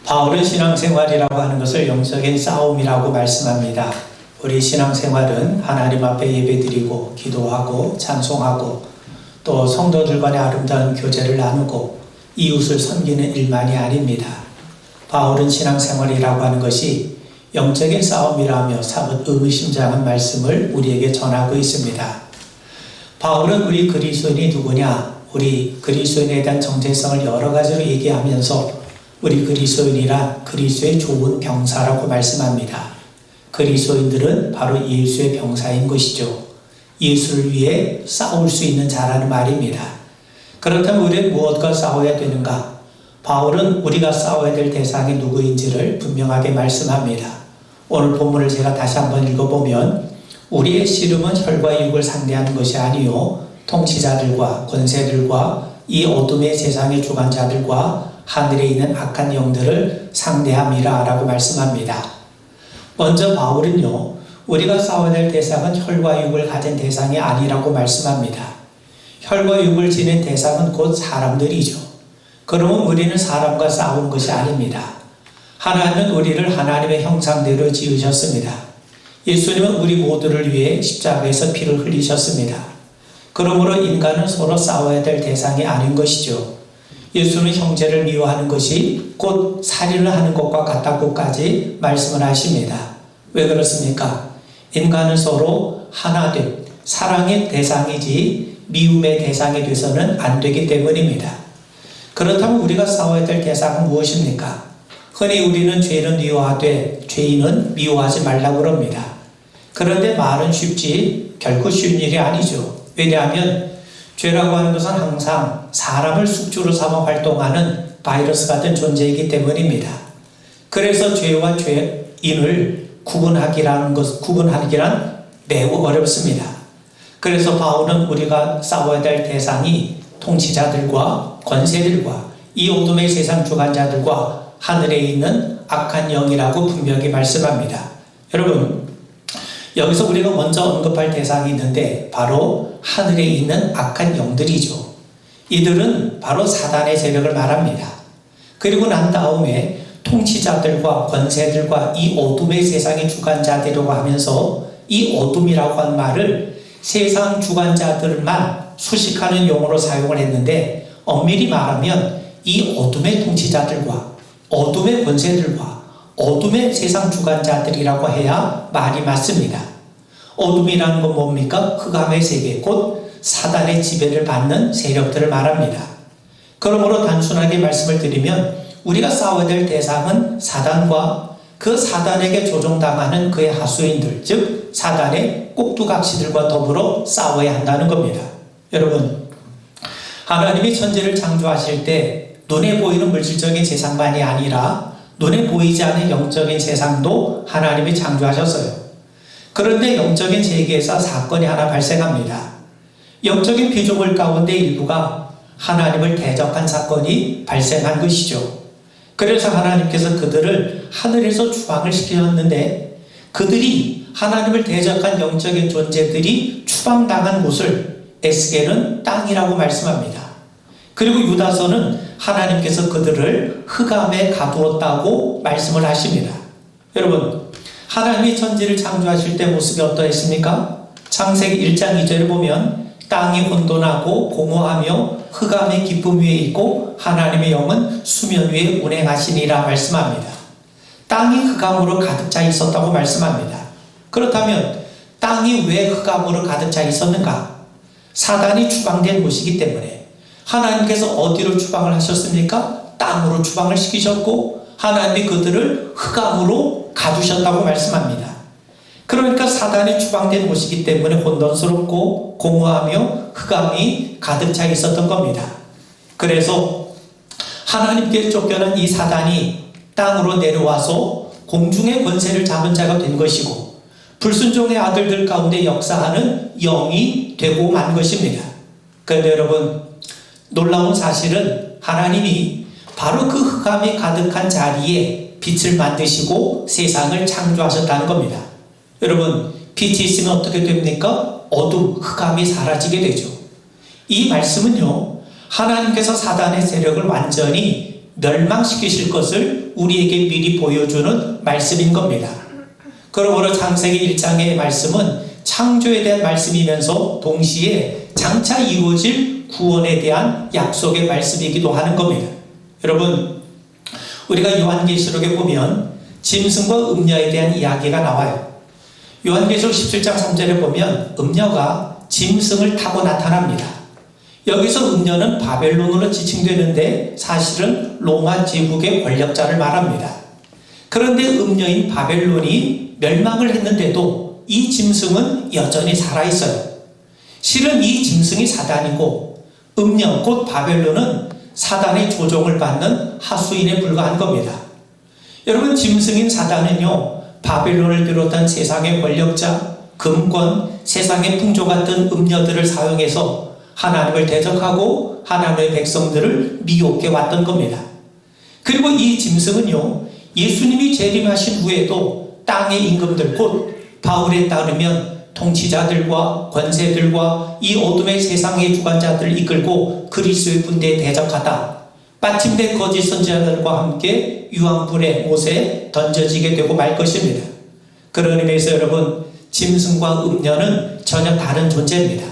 바울은 신앙생활이라고 하는 것을 영적인 싸움이라고 말씀합니다. 우리 신앙생활은 하나님 앞에 예배드리고 기도하고 찬송하고 또 성도들 간의 아름다운 교제를 나누고 이웃을 섬기는 일만이 아닙니다. 바울은 신앙생활이라고 하는 것이 영적인 싸움이라며 사뭇 의미심장한 말씀을 우리에게 전하고 있습니다. 바울은 우리 그리스도인이 누구냐? 우리 그리스도인에 대한 정체성을 여러 가지로 얘기하면서 우리 그리스도인이란 그리스도의 좋은 병사라고 말씀합니다. 그리스도인들은 바로 예수의 병사인 것이죠. 예수를 위해 싸울 수 있는 자라는 말입니다. 그렇다면 우리는 무엇과 싸워야 되는가? 바울은 우리가 싸워야 될 대상이 누구인지를 분명하게 말씀합니다. 오늘 본문을 제가 다시 한번 읽어보면 우리의 씨름은 혈과 육을 상대하는 것이 아니요 통치자들과 권세들과 이 어둠의 세상의 주관자들과 하늘에 있는 악한 영들을 상대함이라 라고 말씀합니다. 먼저 바울은요, 우리가 싸워야 될 대상은 혈과 육을 가진 대상이 아니라고 말씀합니다. 혈과 육을 지닌 대상은 곧 사람들이죠. 그러면 우리는 사람과 싸우는 것이 아닙니다. 하나님은 우리를 하나님의 형상대로 지으셨습니다. 예수님은 우리 모두를 위해 십자가에서 피를 흘리셨습니다. 그러므로 인간은 서로 싸워야 될 대상이 아닌 것이죠. 예수는 형제를 미워하는 것이 곧 살인을 하는 것과 같다고까지 말씀을 하십니다. 왜 그렇습니까? 인간은 서로 하나됨, 사랑의 대상이지 미움의 대상이 돼서는 안 되기 때문입니다. 그렇다면 우리가 싸워야 될 대상은 무엇입니까? 흔히 우리는 죄는 미워하되 죄인은 미워하지 말라고 그럽니다. 그런데 말은 쉽지 결코 쉬운 일이 아니죠. 왜냐하면 죄라고 하는 것은 항상 사람을 숙주로 삼아 활동하는 바이러스 같은 존재이기 때문입니다. 그래서 죄와 죄인을 구분하기란 매우 어렵습니다. 그래서 바울은 우리가 싸워야 될 대상이 통치자들과 권세들과 이 어둠의 세상 주관자들과 하늘에 있는 악한 영이라고 분명히 말씀합니다. 여러분, 여기서 우리가 먼저 언급할 대상이 있는데 바로 하늘에 있는 악한 영들이죠. 이들은 바로 사단의 세력을 말합니다. 그리고 난 다음에 통치자들과 권세들과 이 어둠의 세상의 주관자들이라고 하면서 이 어둠이라고 한 말을 세상 주관자들만 수식하는 용어로 사용을 했는데 엄밀히 말하면 이 어둠의 통치자들과 어둠의 권세들과 어둠의 세상 주관자들이라고 해야 말이 맞습니다. 어둠이라는 건 뭡니까? 흑암의 세계, 곧 사단의 지배를 받는 세력들을 말합니다. 그러므로 단순하게 말씀을 드리면 우리가 싸워야 될 대상은 사단과 그 사단에게 조종당하는 그의 하수인들, 즉 사단의 꼭두각시들과 더불어 싸워야 한다는 겁니다. 여러분, 하나님이 천지를 창조하실 때 눈에 보이는 물질적인 세상만이 아니라 눈에 보이지 않는 영적인 세상도 하나님이 창조하셨어요. 그런데 영적인 세계에서 사건이 하나 발생합니다. 영적인 피조물 가운데 일부가 하나님을 대적한 사건이 발생한 것이죠. 그래서 하나님께서 그들을 하늘에서 추방을 시키셨는데 그들이 하나님을 대적한 영적인 존재들이 추방당한 곳을 에스겔은 땅이라고 말씀합니다. 그리고 유다서는 하나님께서 그들을 흑암에 가두었다고 말씀을 하십니다. 여러분, 하나님이 천지를 창조하실 때 모습이 어떠했습니까? 창세기 1장 2절을 보면 땅이 혼돈하고 공허하며 흑암의 기쁨 위에 있고 하나님의 영은 수면 위에 운행하시니라 말씀합니다. 땅이 흑암으로 가득 차 있었다고 말씀합니다. 그렇다면 땅이 왜 흑암으로 가득 차 있었는가? 사단이 추방된 곳이기 때문에 하나님께서 어디로 추방을 하셨습니까? 땅으로 추방을 시키셨고 하나님이 그들을 흑암으로 가두셨다고 말씀합니다. 그러니까 사단이 추방된 곳이기 때문에 혼돈스럽고 공허하며 흑암이 가득 차 있었던 겁니다. 그래서 하나님께 쫓겨난 이 사단이 땅으로 내려와서 공중의 권세를 잡은 자가 된 것이고 불순종의 아들들 가운데 역사하는 영이 되고 만 것입니다. 그런데 여러분, 놀라운 사실은 하나님이 바로 그 흑암이 가득한 자리에 빛을 만드시고 세상을 창조하셨다는 겁니다. 여러분, 빛이 있으면 어떻게 됩니까? 어둠, 흑암이 사라지게 되죠. 이 말씀은요, 하나님께서 사단의 세력을 완전히 멸망시키실 것을 우리에게 미리 보여주는 말씀인 겁니다. 그러므로 창세기 1장의 말씀은 창조에 대한 말씀이면서 동시에 장차 이루어질 구원에 대한 약속의 말씀이기도 하는 겁니다. 여러분, 우리가 요한계시록에 보면 짐승과 음녀에 대한 이야기가 나와요. 요한계시록 17장 3절에 보면 음녀가 짐승을 타고 나타납니다. 여기서 음녀는 바벨론으로 지칭되는데 사실은 로마 제국의 권력자를 말합니다. 그런데 음녀인 바벨론이 멸망을 했는데도 이 짐승은 여전히 살아있어요. 실은 이 짐승이 사단이고 음녀 곧 바벨론은 사단의 조종을 받는 하수인에 불과한 겁니다. 여러분, 짐승인 사단은요, 바벨론을 비롯한 세상의 권력자, 금권, 세상의 풍조 같은 음녀들을 사용해서 하나님을 대적하고 하나님의 백성들을 미혹해 왔던 겁니다. 그리고 이 짐승은요, 예수님이 재림하신 후에도 땅의 임금들 곧 바울에 따르면 통치자들과 권세들과 이 어둠의 세상의 주관자들을 이끌고 그리스도의 군대에 대적하다 마침내 거짓 선지자들과 함께 유황불의 못에 던져지게 되고 말 것입니다. 그런 의미에서 여러분, 짐승과 음녀는 전혀 다른 존재입니다.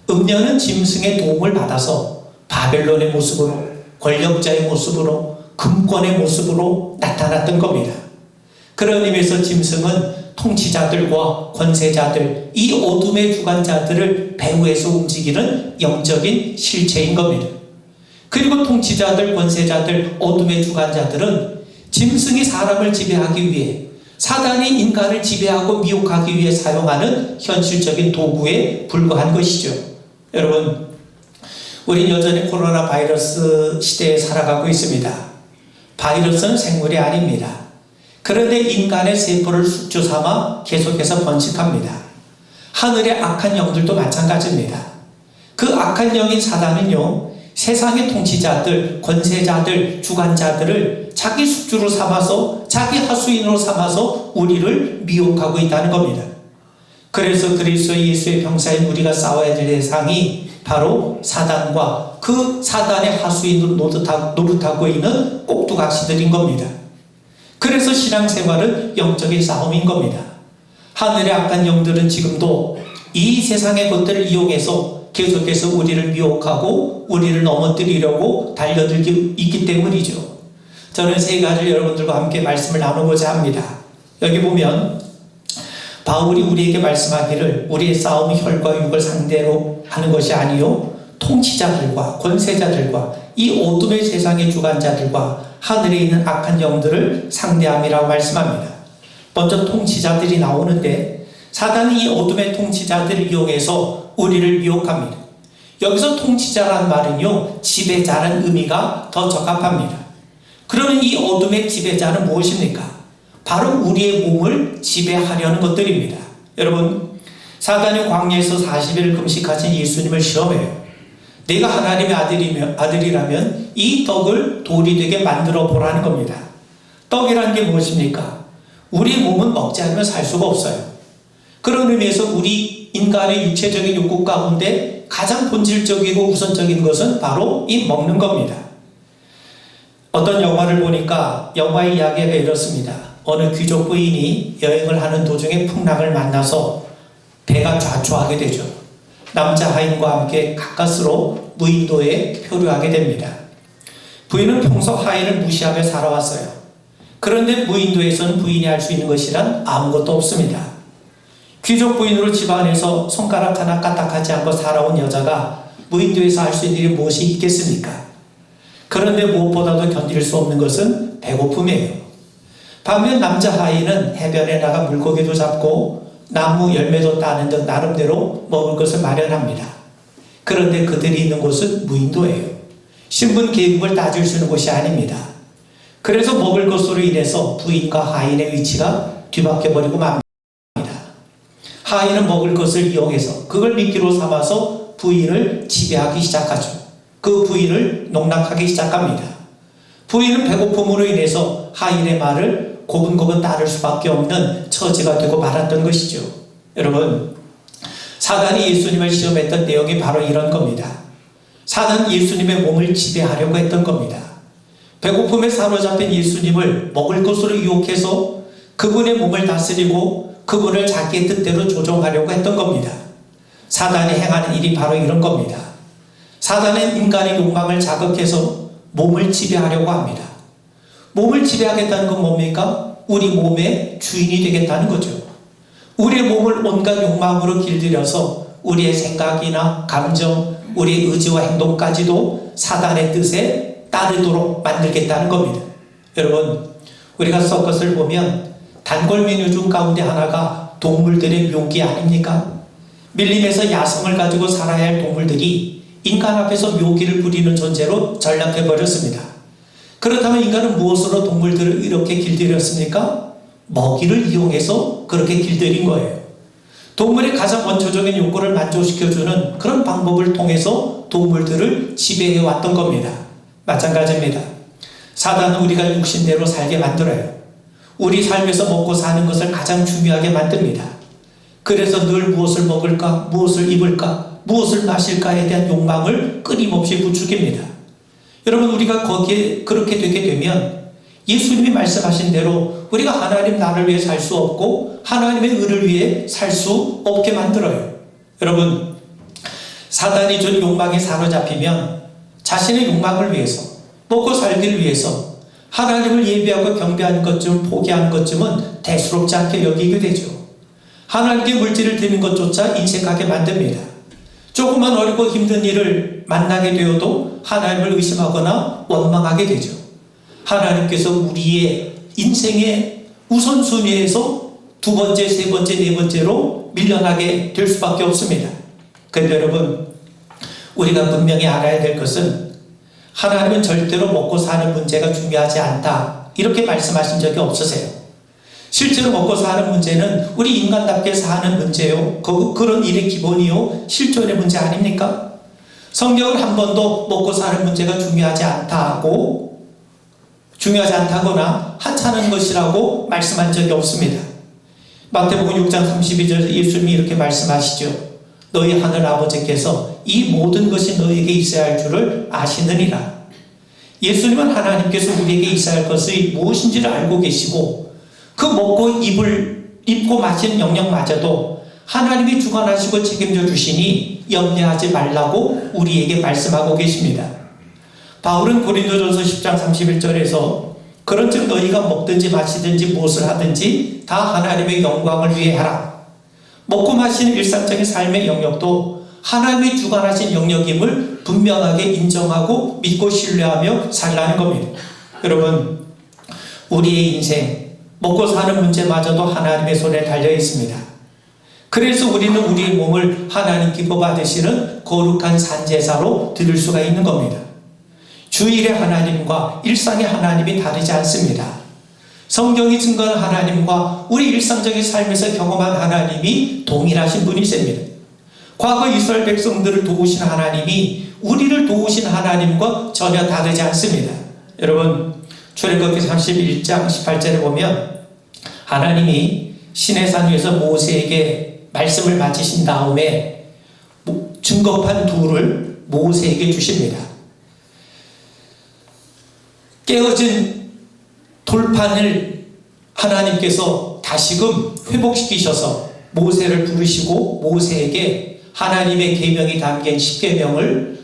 음녀는 짐승의 도움을 받아서 바벨론의 모습으로, 권력자의 모습으로, 금권의 모습으로 나타났던 겁니다. 그런 의미에서 짐승은 통치자들과 권세자들, 이 어둠의 주관자들을 배후에서 움직이는 영적인 실체인 겁니다. 그리고 통치자들, 권세자들, 어둠의 주관자들은 짐승이 사람을 지배하기 위해, 사단이 인간을 지배하고 미혹하기 위해 사용하는 현실적인 도구에 불과한 것이죠. 여러분, 우린 여전히 코로나 바이러스 시대에 살아가고 있습니다. 바이러스는 생물이 아닙니다. 그런데 인간의 세포를 숙주 삼아 계속해서 번식합니다. 하늘의 악한 영들도 마찬가지입니다. 그 악한 영인 사단은요, 세상의 통치자들, 권세자들, 주관자들을 자기 숙주로 삼아서, 자기 하수인으로 삼아서 우리를 미혹하고 있다는 겁니다. 그래서 그리스도 예수의 병사인 우리가 싸워야 될 대상이 바로 사단과 그 사단의 하수인으로 노릇하고 있는 꼭두각시들인 겁니다. 그래서 신앙생활은 영적인 싸움인 겁니다. 하늘의 악한 영들은 지금도 이 세상의 것들을 이용해서 계속해서 우리를 미혹하고 우리를 넘어뜨리려고 달려들고 있기 때문이죠. 저는 세 가지를 여러분들과 함께 말씀을 나누고자 합니다. 여기 보면 바울이 우리에게 말씀하기를 우리의 싸움이 혈과 육을 상대로 하는 것이 아니요 통치자들과 권세자들과 이 어둠의 세상의 주관자들과 하늘에 있는 악한 영들을 상대함이라고 말씀합니다. 먼저 통치자들이 나오는데 사단이 이 어둠의 통치자들을 이용해서 우리를 미혹합니다. 여기서 통치자란 말은요, 지배자라는 의미가 더 적합합니다. 그러면 이 어둠의 지배자는 무엇입니까? 바로 우리의 몸을 지배하려는 것들입니다. 여러분, 사단이 광야에서 40일 금식하신 예수님을 시험해요. 내가 하나님의 아들이라면 이 떡을 돌이 되게 만들어 보라는 겁니다. 떡이라는 게 무엇입니까? 우리 몸은 먹지 않으면 살 수가 없어요. 그런 의미에서 우리 인간의 육체적인 욕구 가운데 가장 본질적이고 우선적인 것은 바로 이 먹는 겁니다. 어떤 영화를 보니까 영화의 이야기가 이렇습니다. 어느 귀족 부인이 여행을 하는 도중에 풍랑을 만나서 배가 좌초하게 되죠. 남자 하인과 함께 가까스로 무인도에 표류하게 됩니다. 부인은 평소 하인을 무시하며 살아왔어요. 그런데 무인도에서는 부인이 할 수 있는 것이란 아무것도 없습니다. 귀족 부인으로 집안에서 손가락 하나 까딱하지 않고 살아온 여자가 무인도에서 할 수 있는 일이 무엇이 있겠습니까? 그런데 무엇보다도 견딜 수 없는 것은 배고픔이에요. 반면 남자 하인은 해변에 나가 물고기도 잡고 나무 열매도 따는 등 나름대로 먹을 것을 마련합니다. 그런데 그들이 있는 곳은 무인도예요. 신분 계급을 따질 수 있는 곳이 아닙니다. 그래서 먹을 것으로 인해서 부인과 하인의 위치가 뒤바뀌어 버리고 맙니다. 하인은 먹을 것을 이용해서 그걸 미끼로 삼아서 부인을 지배하기 시작하죠. 그 부인을 농락하기 시작합니다. 부인은 배고픔으로 인해서 하인의 말을 고분고분 따를 수밖에 없는 처지가 되고 말았던 것이죠. 여러분, 사단이 예수님을 시험했던 내용이 바로 이런 겁니다. 사단은 예수님의 몸을 지배하려고 했던 겁니다. 배고픔에 사로잡힌 예수님을 먹을 것으로 유혹해서 그분의 몸을 다스리고 그분을 자기의 뜻대로 조종하려고 했던 겁니다. 사단이 행하는 일이 바로 이런 겁니다. 사단은 인간의 욕망을 자극해서 몸을 지배하려고 합니다. 몸을 지배하겠다는 건 뭡니까? 우리 몸의 주인이 되겠다는 거죠. 우리의 몸을 온갖 욕망으로 길들여서 우리의 생각이나 감정, 우리의 의지와 행동까지도 사단의 뜻에 따르도록 만들겠다는 겁니다. 여러분, 우리가 서커스를 보면 단골 메뉴 중 가운데 하나가 동물들의 묘기 아닙니까? 밀림에서 야성을 가지고 살아야 할 동물들이 인간 앞에서 묘기를 부리는 존재로 전락해버렸습니다. 그렇다면 인간은 무엇으로 동물들을 이렇게 길들였습니까? 먹이를 이용해서 그렇게 길들인 거예요. 동물의 가장 원초적인 욕구를 만족시켜주는 그런 방법을 통해서 동물들을 지배해왔던 겁니다. 마찬가지입니다. 사단은 우리가 육신대로 살게 만들어요. 우리 삶에서 먹고 사는 것을 가장 중요하게 만듭니다. 그래서 늘 무엇을 먹을까, 무엇을 입을까, 무엇을 마실까에 대한 욕망을 끊임없이 부추깁니다. 여러분, 우리가 거기에 그렇게 되게 되면 예수님이 말씀하신 대로 우리가 하나님 나를 위해 살 수 없고 하나님의 의를 위해 살 수 없게 만들어요. 여러분, 사단이 준 욕망에 사로잡히면 자신의 욕망을 위해서, 먹고 살기를 위해서 하나님을 예배하고 경배하는 것쯤 포기하는 것쯤은 대수롭지 않게 여기게 되죠. 하나님께 물질을 드리는 것조차 인색하게 만듭니다. 조금만 어렵고 힘든 일을 만나게 되어도 하나님을 의심하거나 원망하게 되죠. 하나님께서 우리의 인생의 우선순위에서 두 번째, 세 번째, 네 번째로 밀려나게 될 수밖에 없습니다. 그런데 여러분, 우리가 분명히 알아야 될 것은 하나님은 절대로 먹고 사는 문제가 중요하지 않다, 이렇게 말씀하신 적이 없으세요. 실제로 먹고 사는 문제는 우리 인간답게 사는 문제요, 그런 일의 기본이요, 실존의 문제 아닙니까? 성경은 한 번도 먹고 사는 문제가 중요하지 않다거나 하찮은 것이라고 말씀한 적이 없습니다. 마태복음 6장 32절에서 예수님이 이렇게 말씀하시죠. 너희 하늘 아버지께서 이 모든 것이 너희에게 있어야 할 줄을 아시느니라. 예수님은 하나님께서 우리에게 있어야 할 것이 무엇인지를 알고 계시고, 그 먹고 입고 마시는 영역마저도 하나님이 주관하시고 책임져 주시니 염려하지 말라고 우리에게 말씀하고 계십니다. 바울은 고린도전서 10장 31절에서 그런즉 너희가 먹든지 마시든지 무엇을 하든지 다 하나님의 영광을 위해 하라. 먹고 마시는 일상적인 삶의 영역도 하나님이 주관하신 영역임을 분명하게 인정하고 믿고 신뢰하며 살라는 겁니다. 여러분, 우리의 인생, 먹고 사는 문제마저도 하나님의 손에 달려 있습니다. 그래서 우리는 우리의 몸을 하나님 기뻐 받으시는 거룩한 산제사로 드릴 수가 있는 겁니다. 주일의 하나님과 일상의 하나님이 다르지 않습니다. 성경이 증거하는 하나님과 우리 일상적인 삶에서 경험한 하나님이 동일하신 분이십니다. 과거 이스라엘 백성들을 도우신 하나님이 우리를 도우신 하나님과 전혀 다르지 않습니다. 여러분, 출애굽기 31장 18절에 보면 하나님이 시내산 위에서 모세에게 말씀을 마치신 다음에 증거판 둘을 모세에게 주십니다. 깨어진 돌판을 하나님께서 다시금 회복시키셔서 모세를 부르시고 모세에게 하나님의 계명이 담긴 십계명을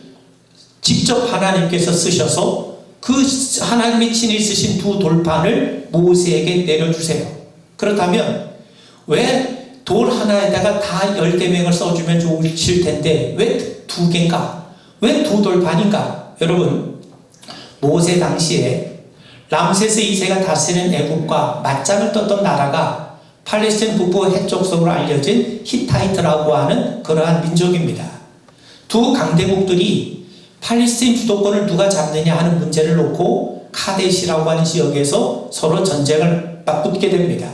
직접 하나님께서 쓰셔서 그 하나님이 친히 쓰신 두 돌판을 모세에게 내려주세요. 그렇다면 왜 돌 하나에다가 다 10계명을 써주면 좋으실 텐데 왜 두 개인가? 왜 두 돌판인가? 여러분, 모세 당시에 람세스 2세가 다스리는 애국과 맞짱을 떴던 나라가 팔레스틴 북부 해족속으로 알려진 히타이트라고 하는 그러한 민족입니다. 두 강대국들이 팔레스틴 주도권을 누가 잡느냐 하는 문제를 놓고 카데시라고 하는 지역에서 서로 전쟁을 맞붙게 됩니다.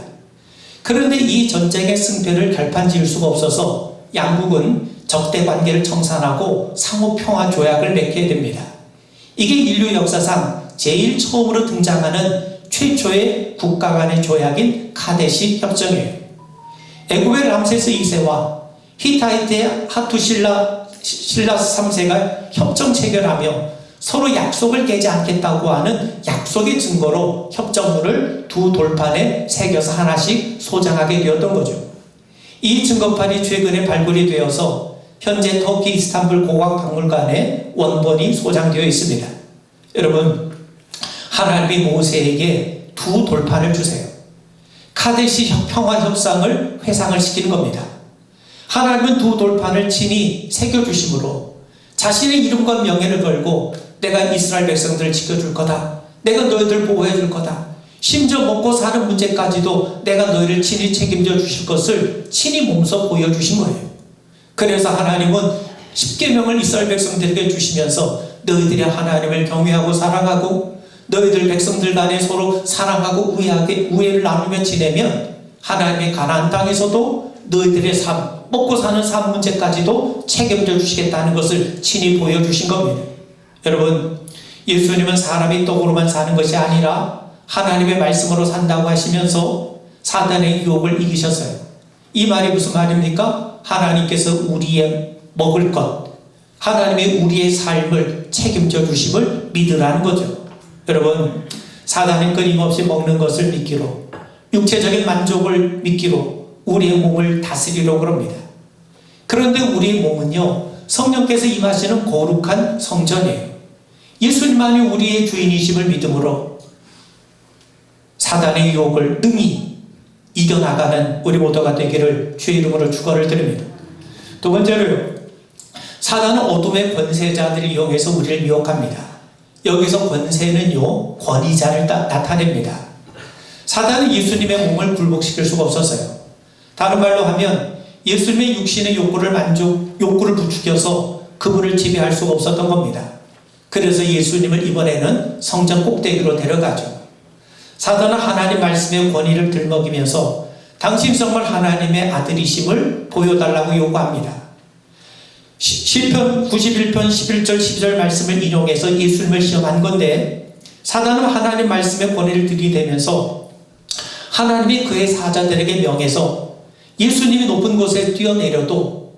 그런데 이 전쟁의 승패를 결판 지을 수가 없어서 양국은 적대 관계를 청산하고 상호 평화 조약을 맺게 됩니다. 이게 인류 역사상 제일 처음으로 등장하는 최초의 국가 간의 조약인 카데시 협정이에요. 애굽의 람세스 2세와 히타이트의 하투실라 3세가 협정 체결하며 서로 약속을 깨지 않겠다고 하는 약속의 증거로 협정문을 두 돌판에 새겨서 하나씩 소장하게 되었던 거죠. 이 증거판이 최근에 발굴이 되어서 현재 터키 이스탄불 고각박물관에 원본이 소장되어 있습니다. 여러분, 하나님이 모세에게 두 돌판을 주세요. 카데시 평화협상을 회상을 시키는 겁니다. 하나님은 두 돌판을 친히 새겨주심으로 자신의 이름과 명예를 걸고 내가 이스라엘 백성들을 지켜줄 거다. 내가 너희들 보호해 줄 거다. 심지어 먹고 사는 문제까지도 내가 너희를 친히 책임져 주실 것을 친히 몸소 보여주신 거예요. 그래서 하나님은 십계명을 이스라엘 백성들에게 주시면서 너희들이 하나님을 경외하고 사랑하고 너희들 백성들 간에 서로 사랑하고 우애를 나누며 지내면 하나님의 가나안 땅에서도 너희들의 삶, 먹고 사는 삶 문제까지도 책임져 주시겠다는 것을 친히 보여주신 겁니다. 여러분, 예수님은 사람이 떡으로만 사는 것이 아니라 하나님의 말씀으로 산다고 하시면서 사단의 유혹을 이기셨어요. 이 말이 무슨 말입니까? 하나님께서 우리의 먹을 것, 하나님의 우리의 삶을 책임져 주심을 믿으라는 거죠. 여러분, 사단은 끊임없이 먹는 것을 믿기로, 육체적인 만족을 믿기로 우리의 몸을 다스리려고 합니다. 그런데 우리의 몸은요, 성령께서 임하시는 거룩한 성전이에요. 예수님만이 우리의 주인이심을 믿음으로 사단의 유혹을 능히 이겨나가는 우리 모두가 되기를 주의 이름으로 축원을 드립니다. 두 번째로요, 사단은 어둠의 권세자들을 이용해서 우리를 미혹합니다. 여기서 권세는요, 권위자를 나타냅니다. 사단은 예수님의 몸을 굴복시킬 수가 없었어요. 다른 말로 하면 예수님의 육신의 욕구를 부추겨서 그분을 지배할 수가 없었던 겁니다. 그래서 예수님을 이번에는 성전 꼭대기로 데려가죠. 사단은 하나님 말씀의 권위를 들먹이면서 당신 정말 하나님의 아들이심을 보여달라고 요구합니다. 시편 91편 11절 12절 말씀을 인용해서 예수님을 시험한 건데, 사단은 하나님 말씀의 권위를 들이대면서 하나님이 그의 사자들에게 명해서 예수님이 높은 곳에 뛰어내려도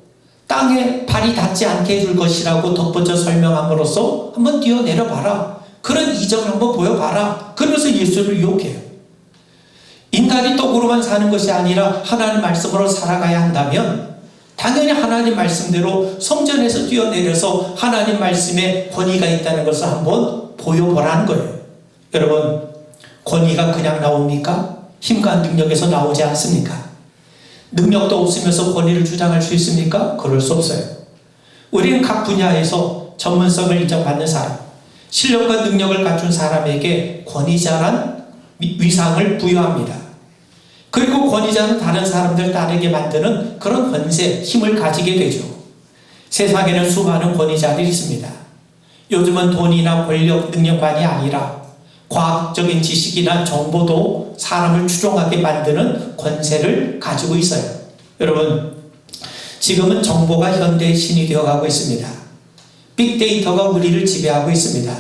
땅에 발이 닿지 않게 해줄 것이라고 덧붙여 설명함으로써 한번 뛰어내려 봐라. 그런 이적을 한번 보여봐라. 그러면서 예수를 유혹해요. 인간이 떡으로만 사는 것이 아니라 하나님 말씀으로 살아가야 한다면 당연히 하나님 말씀대로 성전에서 뛰어내려서 하나님 말씀에 권위가 있다는 것을 한번 보여보라는 거예요. 여러분, 권위가 그냥 나옵니까? 힘과 능력에서 나오지 않습니까? 능력도 없으면서 권위를 주장할 수 있습니까? 그럴 수 없어요. 우리는 각 분야에서 전문성을 인정받는 사람, 실력과 능력을 갖춘 사람에게 권위자란 위상을 부여합니다. 그리고 권위자는 다른 사람들 따르게 만드는 그런 권세, 힘을 가지게 되죠. 세상에는 수많은 권위자들이 있습니다. 요즘은 돈이나 권력, 능력만이 아니라 과학적인 지식이나 정보도 사람을 추종하게 만드는 권세를 가지고 있어요. 여러분, 지금은 정보가 현대의 신이 되어가고 있습니다. 빅데이터가 우리를 지배하고 있습니다.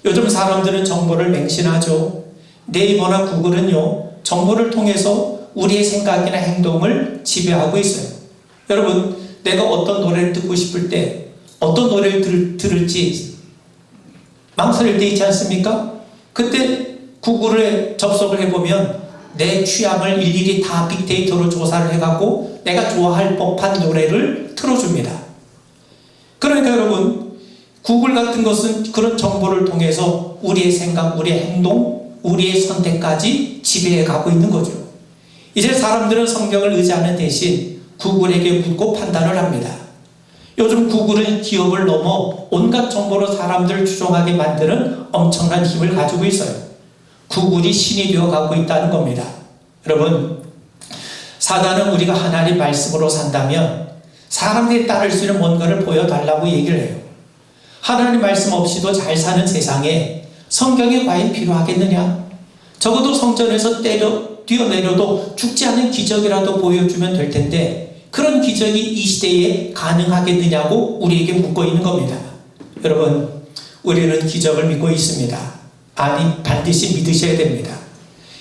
요즘 사람들은 정보를 맹신하죠. 네이버나 구글은요, 정보를 통해서 우리의 생각이나 행동을 지배하고 있어요. 여러분, 내가 어떤 노래를 듣고 싶을 때 어떤 노래를 들을지 망설일 때 있지 않습니까? 그때 구글에 접속을 해보면 내 취향을 일일이 다 빅데이터로 조사를 해갖고 내가 좋아할 법한 노래를 틀어줍니다. 그러니까 여러분, 구글 같은 것은 그런 정보를 통해서 우리의 생각, 우리의 행동, 우리의 선택까지 지배해 가고 있는 거죠. 이제 사람들은 성경을 의지하는 대신 구글에게 묻고 판단을 합니다. 요즘 구글은 기업을 넘어 온갖 정보로 사람들을 추종하게 만드는 엄청난 힘을 가지고 있어요. 구글이 신이 되어 가고 있다는 겁니다. 여러분, 사단은 우리가 하나님 말씀으로 산다면 사람들이 따를 수 있는 뭔가를 보여달라고 얘기를 해요. 하나님 말씀 없이도 잘 사는 세상에 성경이 과연 필요하겠느냐? 적어도 성전에서 뛰어내려도 죽지 않는 기적이라도 보여주면 될 텐데 그런 기적이 이 시대에 가능하겠느냐고 우리에게 묻고 있는 겁니다. 여러분, 우리는 기적을 믿고 있습니다. 아니, 반드시 믿으셔야 됩니다.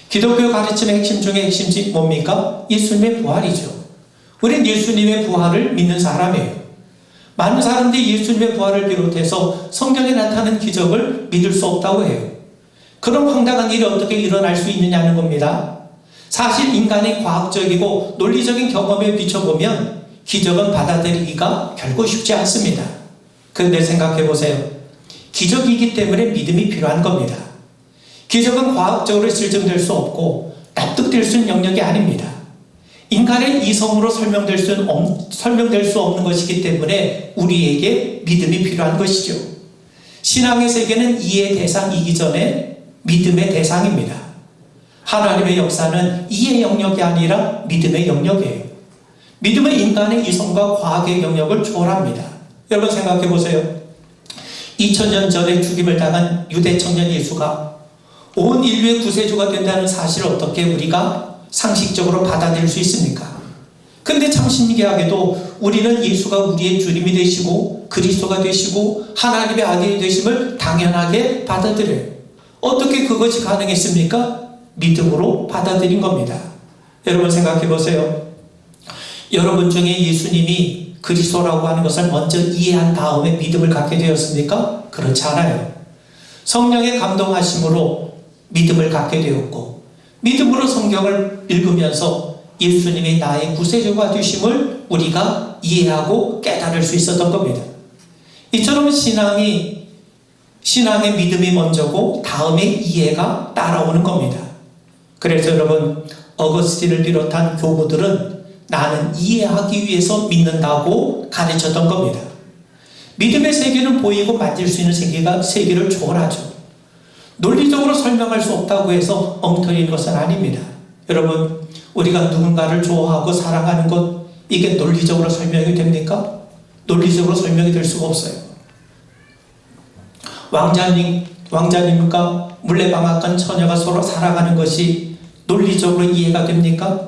기독교 가르침의 핵심 중에 핵심이 뭡니까? 예수님의 부활이죠. 우리는 예수님의 부활을 믿는 사람이에요. 많은 사람들이 예수님의 부활을 비롯해서 성경에 나타나는 기적을 믿을 수 없다고 해요. 그런 황당한 일이 어떻게 일어날 수 있느냐는 겁니다. 사실 인간의 과학적이고 논리적인 경험에 비춰보면 기적은 받아들이기가 결코 쉽지 않습니다. 그런데 생각해 보세요. 기적이기 때문에 믿음이 필요한 겁니다. 기적은 과학적으로 실증될 수 없고 납득될 수 있는 영역이 아닙니다. 인간의 이성으로 설명될 수 없는 것이기 때문에 우리에게 믿음이 필요한 것이죠. 신앙의 세계는 이해의 대상이기 전에 믿음의 대상입니다. 하나님의 역사는 이해의 영역이 아니라 믿음의 영역이에요. 믿음은 인간의 이성과 과학의 영역을 초월합니다. 여러분 생각해 보세요. 2000년 전에 죽임을 당한 유대 청년 예수가 온 인류의 구세주가 된다는 사실을 어떻게 우리가 상식적으로 받아들일 수 있습니까? 근데 참 신기하게도 우리는 예수가 우리의 주님이 되시고 그리스도가 되시고 하나님의 아들이 되심을 당연하게 받아들여요. 어떻게 그것이 가능했습니까? 믿음으로 받아들인 겁니다. 여러분 생각해 보세요. 여러분 중에 예수님이 그리스도라고 하는 것을 먼저 이해한 다음에 믿음을 갖게 되었습니까? 그렇지 않아요. 성령의 감동하심으로 믿음을 갖게 되었고 믿음으로 성경을 읽으면서 예수님이 나의 구세주가 되심을 우리가 이해하고 깨달을 수 있었던 겁니다. 이처럼 신앙의 믿음이 먼저고 다음에 이해가 따라오는 겁니다. 그래서 여러분 어거스틴을 비롯한 교부들은 나는 이해하기 위해서 믿는다고 가르쳤던 겁니다. 믿음의 세계는 보이고 만질 수 있는 세계를 초월하죠. 논리적으로 설명할 수 없다고 해서 엉터리인 것은 아닙니다. 여러분 우리가 누군가를 좋아하고 사랑하는 것 이게 논리적으로 설명이 됩니까? 논리적으로 설명이 될 수가 없어요. 왕자님과 물레방앗간 처녀가 서로 살아가는 것이 논리적으로 이해가 됩니까?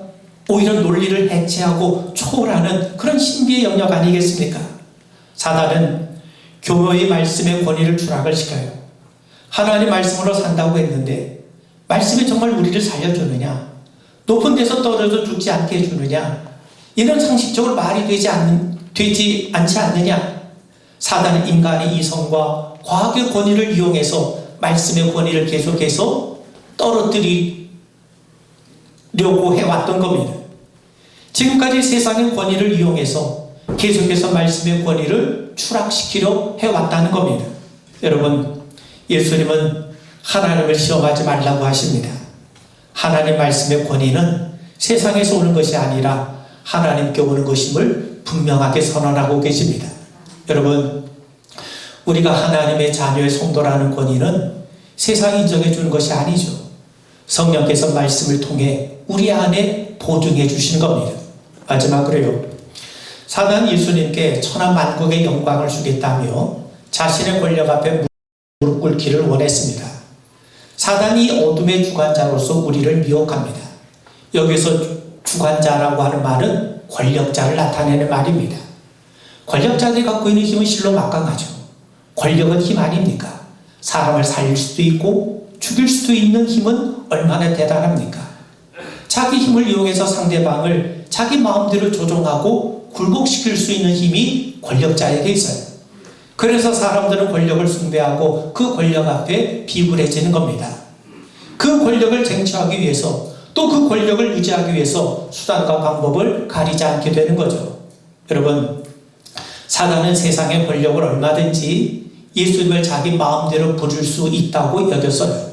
오히려 논리를 해체하고 초월하는 그런 신비의 영역 아니겠습니까? 사단은 교회의 말씀의 권위를 추락을 시켜요. 하나님 말씀으로 산다고 했는데 말씀이 정말 우리를 살려주느냐? 높은 데서 떨어져 죽지 않게 해주느냐? 이런 상식적으로 말이 되지 않지 않느냐? 사단은 인간의 이성과 과학의 권위를 이용해서 말씀의 권위를 계속해서 떨어뜨리려고 해왔던 겁니다. 지금까지 세상의 권위를 이용해서 계속해서 말씀의 권위를 추락시키려 해왔다는 겁니다. 여러분 예수님은 하나님을 시험하지 말라고 하십니다. 하나님 말씀의 권위는 세상에서 오는 것이 아니라 하나님께 오는 것임을 분명하게 선언하고 계십니다. 여러분 우리가 하나님의 자녀의 성도라는 권위는 세상이 인정해 주는 것이 아니죠. 성령께서 말씀을 통해 우리 안에 보증해 주시는 겁니다. 마지막으로요. 사단 예수님께 천하 만국의 영광을 주겠다며 자신의 권력 앞에 무릎 꿇기를 원했습니다. 사단이 어둠의 주관자로서 우리를 미혹합니다. 여기서 주관자라고 하는 말은 권력자를 나타내는 말입니다. 권력자들이 갖고 있는 힘은 실로 막강하죠. 권력은 힘 아닙니까? 사람을 살릴 수도 있고 죽일 수도 있는 힘은 얼마나 대단합니까? 자기 힘을 이용해서 상대방을 자기 마음대로 조종하고 굴복시킬 수 있는 힘이 권력자에게 있어요. 그래서 사람들은 권력을 숭배하고 그 권력 앞에 비굴해지는 겁니다. 그 권력을 쟁취하기 위해서 또 그 권력을 유지하기 위해서 수단과 방법을 가리지 않게 되는 거죠. 여러분 사단은 세상의 권력을 얼마든지 예수님을 자기 마음대로 부릴 수 있다고 여겼어요.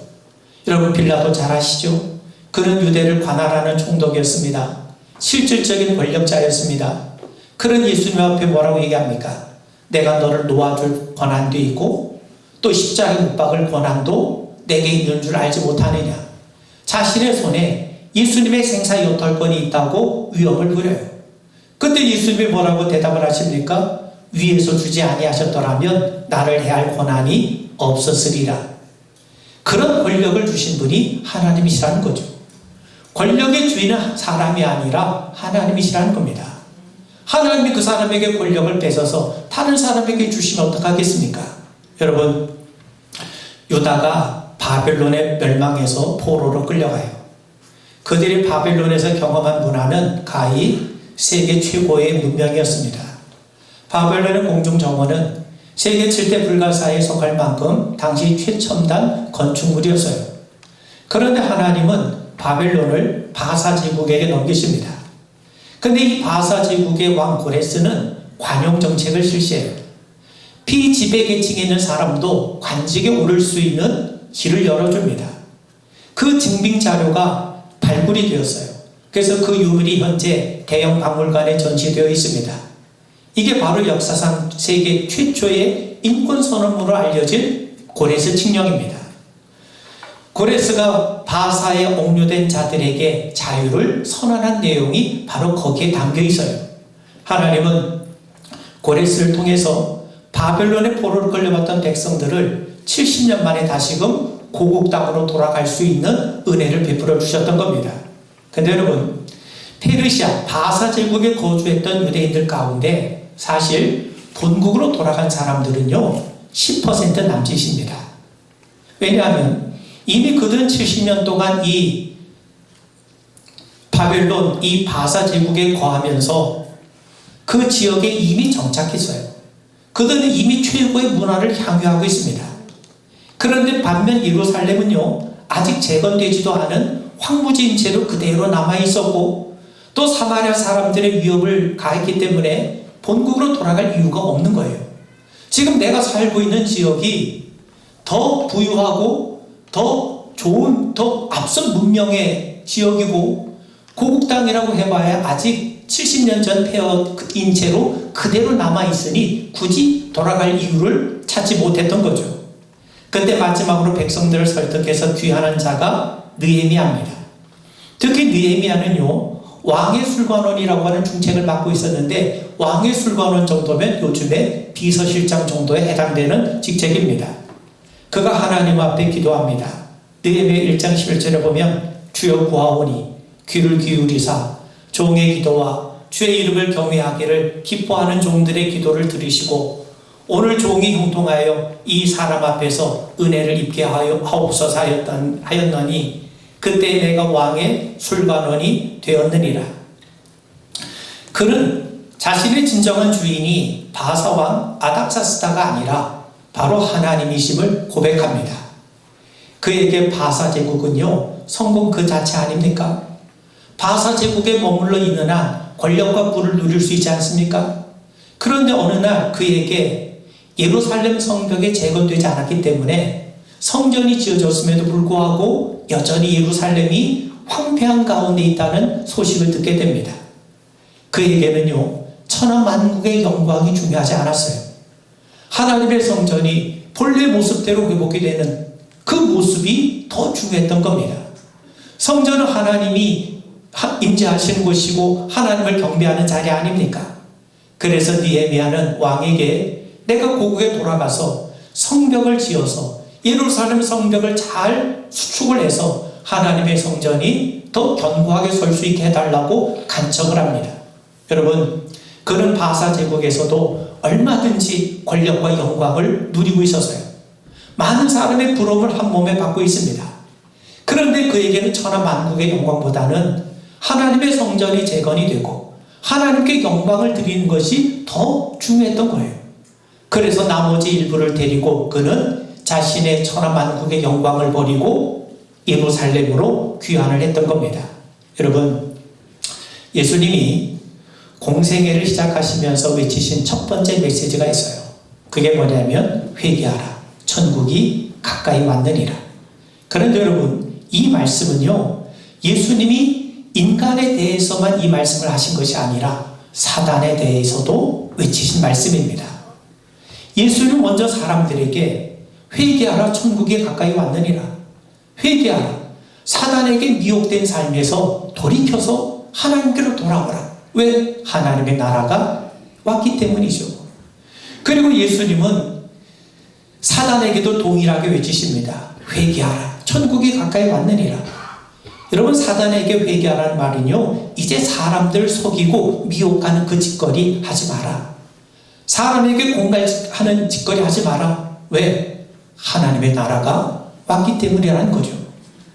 여러분 빌라도 잘 아시죠? 그는 유대를 관할하는 총독이었습니다. 실질적인 권력자였습니다. 그런 예수님 앞에 뭐라고 얘기합니까? 내가 너를 놓아줄 권한도 있고 또 십자가에 못 박을 권한도 내게 있는 줄 알지 못하느냐? 자신의 손에 예수님의 생사여탈권이 있다고 위협을 부려요. 그때 예수님이 뭐라고 대답을 하십니까? 위에서 주지 아니하셨더라면 나를 해할 권한이 없었으리라. 그런 권력을 주신 분이 하나님이시라는 거죠. 권력의 주인은 사람이 아니라 하나님이시라는 겁니다. 하나님이 그 사람에게 권력을 뺏어서 다른 사람에게 주시면 어떡하겠습니까? 여러분 유다가 바벨론에 멸망해서 포로로 끌려가요. 그들이 바벨론에서 경험한 문화는 가히 세계 최고의 문명이었습니다. 바벨론의 공중정원은 세계 7대 불가사에 속할 만큼 당시 최첨단 건축물이었어요. 그런데 하나님은 바벨론을 바사 제국에게 넘기십니다. 근데 이 바사 제국의 왕 고레스는 관용 정책을 실시해요. 피지배 계층에 있는 사람도 관직에 오를 수 있는 길을 열어줍니다. 그 증빙 자료가 발굴이 되었어요. 그래서 그 유물이 현재 대형 박물관에 전시되어 있습니다. 이게 바로 역사상 세계 최초의 인권선언문으로 알려진 고레스 칙령입니다. 고레스가 바사에 옥류된 자들에게 자유를 선언한 내용이 바로 거기에 담겨 있어요. 하나님은 고레스를 통해서 바벨론의 포로로 끌려갔던 백성들을 70년 만에 다시금 고국 땅으로 돌아갈 수 있는 은혜를 베풀어 주셨던 겁니다. 근데 여러분, 페르시아 바사 제국에 거주했던 유대인들 가운데 사실 본국으로 돌아간 사람들은요 10% 남짓입니다. 왜냐하면 이미 그들은 70년 동안 이 바벨론, 이 바사 제국에 거하면서 그 지역에 이미 정착했어요. 그들은 이미 최고의 문화를 향유하고 있습니다. 그런데 반면 예루살렘은요 아직 재건되지도 않은 황무지인 채로 그대로 남아있었고 또 사마리아 사람들의 위협을 가했기 때문에 본국으로 돌아갈 이유가 없는 거예요. 지금 내가 살고 있는 지역이 더 부유하고 더 좋은, 더 앞선 문명의 지역이고 고국 땅이라고 해봐야 아직 70년 전 폐허인 채로 그대로 남아있으니 굳이 돌아갈 이유를 찾지 못했던 거죠. 그때 마지막으로 백성들을 설득해서 귀환한 자가 느헤미야입니다. 특히 느헤미야는요 왕의 술관원이라고 하는 중책을 맡고 있었는데 왕의 술관원 정도면 요즘에 비서실장 정도에 해당되는 직책입니다. 그가 하나님 앞에 기도합니다. 느헤미야 1장 11절에 보면 주여 구하오니 귀를 기울이사 종의 기도와 주의 이름을 경외하기를 기뻐하는 종들의 기도를 들으시고 오늘 종이 형통하여 이 사람 앞에서 은혜를 입게 하옵소서 하였더니 그때 내가 왕의 술관원이 되었느니라. 그는 자신의 진정한 주인이 바사왕 아닥사스다가 아니라 바로 하나님이심을 고백합니다. 그에게 바사 제국은요 성공 그 자체 아닙니까? 바사 제국에 머물러 있는 한 권력과 부를 누릴 수 있지 않습니까? 그런데 어느 날 그에게 예루살렘 성벽이 재건되지 않았기 때문에 성전이 지어졌음에도 불구하고 여전히 예루살렘이 황폐한 가운데 있다는 소식을 듣게 됩니다. 그에게는요 천하만국의 영광이 중요하지 않았어요. 하나님의 성전이 본래 모습대로 회복이 되는 그 모습이 더 중요했던 겁니다. 성전은 하나님이 임재하시는 곳이고 하나님을 경배하는 자리 아닙니까? 그래서 느헤미야는 왕에게 내가 고국에 돌아가서 성벽을 지어서 예루살렘 성벽을 잘 수축을 해서 하나님의 성전이 더 견고하게 설 수 있게 해달라고 간청을 합니다. 여러분, 그는 바사 제국에서도 얼마든지 권력과 영광을 누리고 있었어요. 많은 사람의 부러움을 한 몸에 받고 있습니다. 그런데 그에게는 천하만국의 영광보다는 하나님의 성전이 재건이 되고 하나님께 영광을 드리는 것이 더 중요했던 거예요. 그래서 나머지 일부를 데리고 그는 자신의 천하만국의 영광을 버리고 예루살렘으로 귀환을 했던 겁니다. 여러분, 예수님이 공생애를 시작하시면서 외치신 첫 번째 메시지가 있어요. 그게 뭐냐면 회개하라. 천국이 가까이 왔느니라. 그런데 여러분, 이 말씀은요 예수님이 인간에 대해서만 이 말씀을 하신 것이 아니라 사단에 대해서도 외치신 말씀입니다. 예수님 먼저 사람들에게 회개하라. 천국이 가까이 왔느니라. 회개하라. 사단에게 미혹된 삶에서 돌이켜서 하나님께로 돌아오라. 왜? 하나님의 나라가 왔기 때문이죠. 그리고 예수님은 사단에게도 동일하게 외치십니다. 회개하라. 천국이 가까이 왔느니라. 여러분, 사단에게 회개하라는 말은요 이제 사람들 속이고 미혹하는 그 짓거리 하지 마라. 사람에게 공갈하는 짓거리 하지 마라. 왜? 하나님의 나라가 왔기 때문이라는 거죠.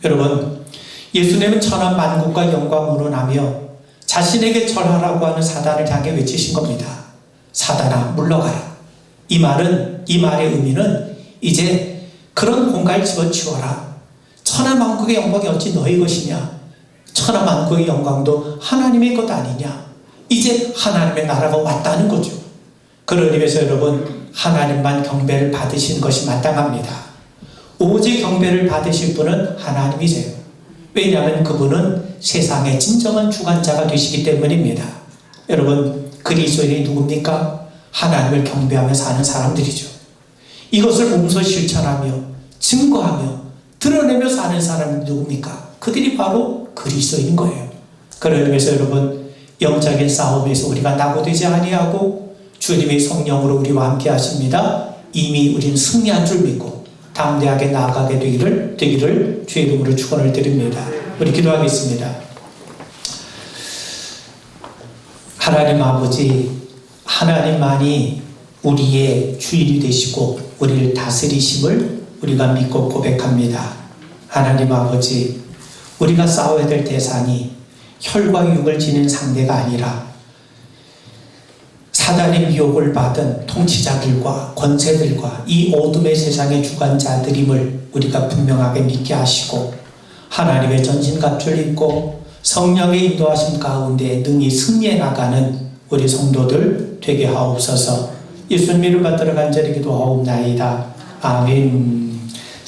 여러분, 예수님은 천하만국과 영광으로 나며 자신에게 절하라고 하는 사단을 향해 외치신 겁니다. 사단아 물러가라. 이 말의 의미는 이제 그런 공간을 집어치워라. 천하만국의 영광이 어찌 너희 것이냐. 천하만국의 영광도 하나님의 것 아니냐. 이제 하나님의 나라가 왔다는 거죠. 그런 의미에서 여러분, 하나님만 경배를 받으신 것이 마땅합니다. 오직 경배를 받으실 분은 하나님이세요. 왜냐하면 그분은 세상의 진정한 주관자가 되시기 때문입니다. 여러분, 그리스도인이 누굽니까? 하나님을 경배하며 사는 사람들이죠. 이것을 몸소 실천하며 증거하며 드러내며 사는 사람이 누굽니까? 그들이 바로 그리스도인 거예요. 그런 의미에서 여러분, 영적인 싸움에서 우리가 낙오되지 아니하고 주님의 성령으로 우리와 함께 하십니다. 이미 우리는 승리한 줄 믿고 담대하게 나아가게 되기를 주의 이름으로 축원을 드립니다. 우리 기도하겠습니다. 하나님 아버지, 하나님만이 우리의 주인이 되시고 우리를 다스리심을 우리가 믿고 고백합니다. 하나님 아버지, 우리가 싸워야 될 대상이 혈과 육을 지닌 상대가 아니라 사단의 미혹을 받은 통치자들과 권세들과 이 어둠의 세상의 주관자들임을 우리가 분명하게 믿게 하시고 하나님의 전신갑주를 입고 성령의 인도하심 가운데 능히 승리해 나가는 우리 성도들 되게 하옵소서. 예수님 이름 받들어 간절히 기도하옵나이다. 아멘.